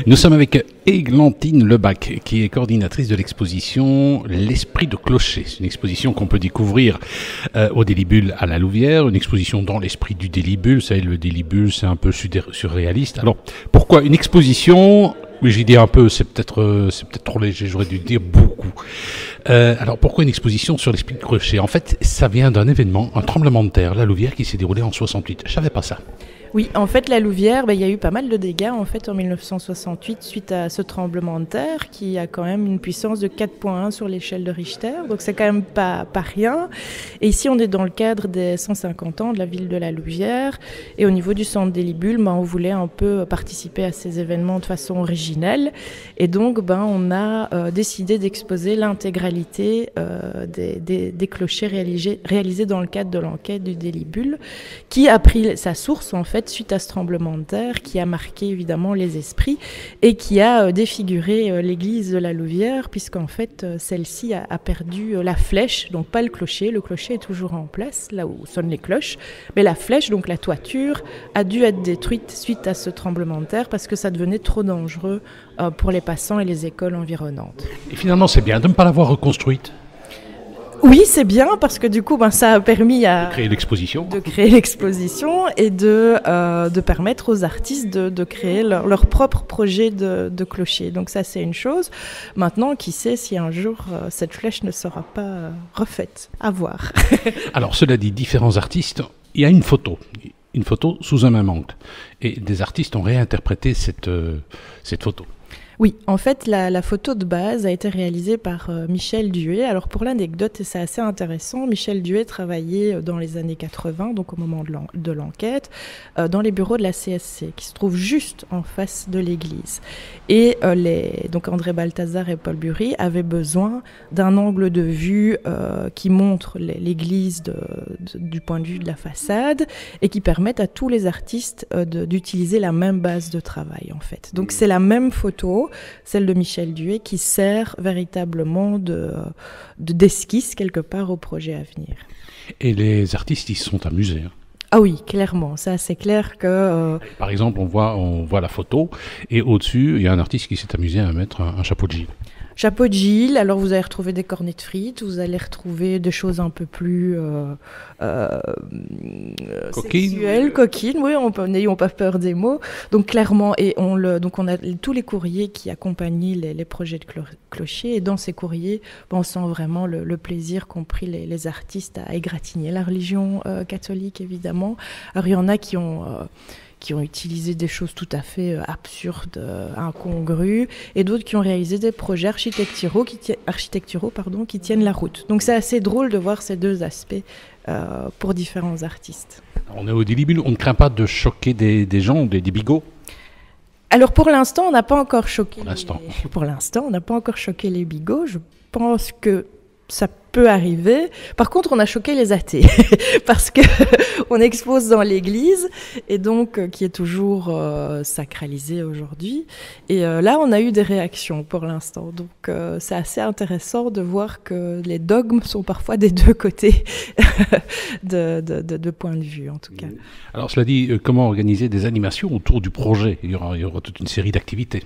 Nous sommes avec Églantine Lebac, qui est coordinatrice de l'exposition L'Esprit de Clocher. C'est une exposition qu'on peut découvrir au Délibule à la Louvière, une exposition dans l'esprit du Délibule. Vous savez, le Délibule, c'est un peu surréaliste. Alors, pourquoi une exposition? Oui, j'ai dit un peu, c'est peut-être trop léger, j'aurais dû dire beaucoup. Alors, pourquoi une exposition sur l'Esprit de Clocher? En fait, ça vient d'un événement, un tremblement de terre, la Louvière, qui s'est déroulé en 68. Je savais pas ça. Oui, en fait, la Louvière, il y a eu pas mal de dégâts en fait en 1968 suite à ce tremblement de terre qui a quand même une puissance de 4,1 sur l'échelle de Richter, donc c'est quand même pas rien. Et ici, on est dans le cadre des 150 ans de la ville de la Louvière, et au niveau du centre Délibule, on voulait un peu participer à ces événements de façon originelle, et donc on a décidé d'exposer l'intégralité des clochers réalisés dans le cadre de l'enquête du Délibule, qui a pris sa source en fait suite à ce tremblement de terre qui a marqué évidemment les esprits et qui a défiguré l'église de la Louvière, puisqu'en fait celle-ci a perdu la flèche, donc pas le clocher est toujours en place là où sonnent les cloches, mais la flèche, donc la toiture, a dû être détruite suite à ce tremblement de terre parce que ça devenait trop dangereux pour les passants et les écoles environnantes. Et finalement, c'est bien de ne pas l'avoir reconstruite. Oui, c'est bien parce que du coup, ça a permis de créer l'exposition et de permettre aux artistes de créer leur propre projet de clocher. Donc ça, c'est une chose. Maintenant, qui sait si un jour cette flèche ne sera pas refaite. À voir. Alors, cela dit, différents artistes, il y a une photo sous un même angle. Et des artistes ont réinterprété cette photo. Oui, en fait, la photo de base a été réalisée par Michel Duet. Alors pour l'anecdote, c'est assez intéressant, Michel Duet travaillait dans les années 80, donc au moment de l'enquête, dans les bureaux de la CSC, qui se trouvent juste en face de l'église. Et donc André Balthazar et Paul Bury avaient besoin d'un angle de vue qui montre l'église du point de vue de la façade et qui permette à tous les artistes d'utiliser la même base de travail, en fait. Donc c'est la même photo, celle de Michel Duet, qui sert véritablement d'esquisse quelque part au projet à venir. Et les artistes, ils se sont amusés. Ah oui, clairement, ça c'est clair que... Par exemple, on voit la photo, et au-dessus, il y a un artiste qui s'est amusé à mettre un chapeau de Gilles. Chapeau de Gilles, alors vous allez retrouver des cornets de frites, vous allez retrouver des choses un peu plus sexuelles, coquines, oui, n'ayons pas peur des mots. Donc clairement, et on a tous les courriers qui accompagnaient les projets de clocher, et dans ces courriers, on sent vraiment le plaisir qu'ont pris les artistes à égratigner la religion catholique, évidemment. Alors il y en a qui ont utilisé des choses tout à fait absurdes, incongrues, et d'autres qui ont réalisé des projets architecturaux qui tiennent la route. Donc c'est assez drôle de voir ces deux aspects pour différents artistes. On est au Délibule, on ne craint pas de choquer des gens, des bigots? Alors pour l'instant, on n'a pas encore choqué on n'a pas encore choqué les bigots. Je pense que ça peut arriver. Par contre, on a choqué les athées parce que on expose dans l'église et donc qui est toujours sacralisée aujourd'hui. Et là, on a eu des réactions pour l'instant. Donc, c'est assez intéressant de voir que les dogmes sont parfois des deux côtés de point de vue, en tout cas. Alors, cela dit, comment organiser des animations autour du projet? Il y aura toute une série d'activités.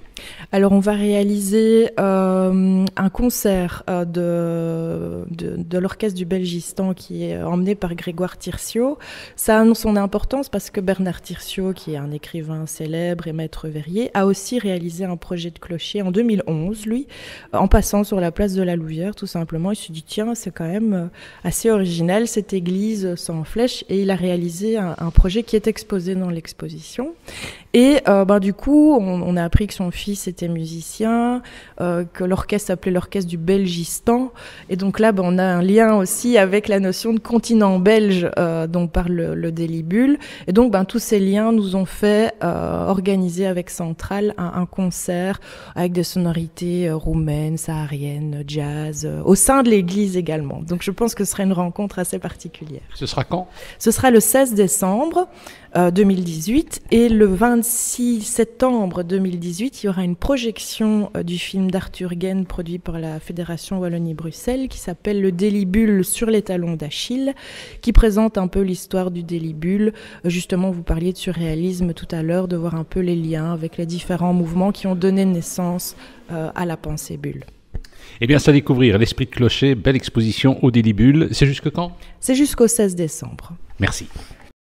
Alors, on va réaliser un concert de l'orchestre du Belgistan qui est emmené par Grégoire Tirsiot. Ça a son importance parce que Bernard Tirsiot, qui est un écrivain célèbre et maître verrier, a aussi réalisé un projet de clocher en 2011, lui, en passant sur la place de la Louvière, tout simplement. Il se dit, tiens, c'est quand même assez original, cette église sans flèche, et il a réalisé un projet qui est exposé dans l'exposition. Et du coup, on a appris que son fils était musicien, que l'orchestre s'appelait l'orchestre du Belgistan. Et donc là, on a un lien aussi avec la notion de continent belge dont parle le Délibule. Et donc, tous ces liens nous ont fait organiser avec Centrale un concert avec des sonorités roumaines, sahariennes, jazz, au sein de l'église également. Donc je pense que ce sera une rencontre assez particulière. Ce sera quand? Ce sera le 16 décembre. 2018. Et le 26 septembre 2018, il y aura une projection du film d'Arthur Guen produit par la Fédération Wallonie-Bruxelles qui s'appelle Le Délibule sur les talons d'Achille, qui présente un peu l'histoire du délibule. Justement, vous parliez de surréalisme tout à l'heure, de voir un peu les liens avec les différents mouvements qui ont donné naissance à la pensée bulle. Eh bien, c'est à découvrir, l'Esprit de Clocher, belle exposition au Délibule. C'est jusque quand ? C'est jusqu'au 16 décembre. Merci.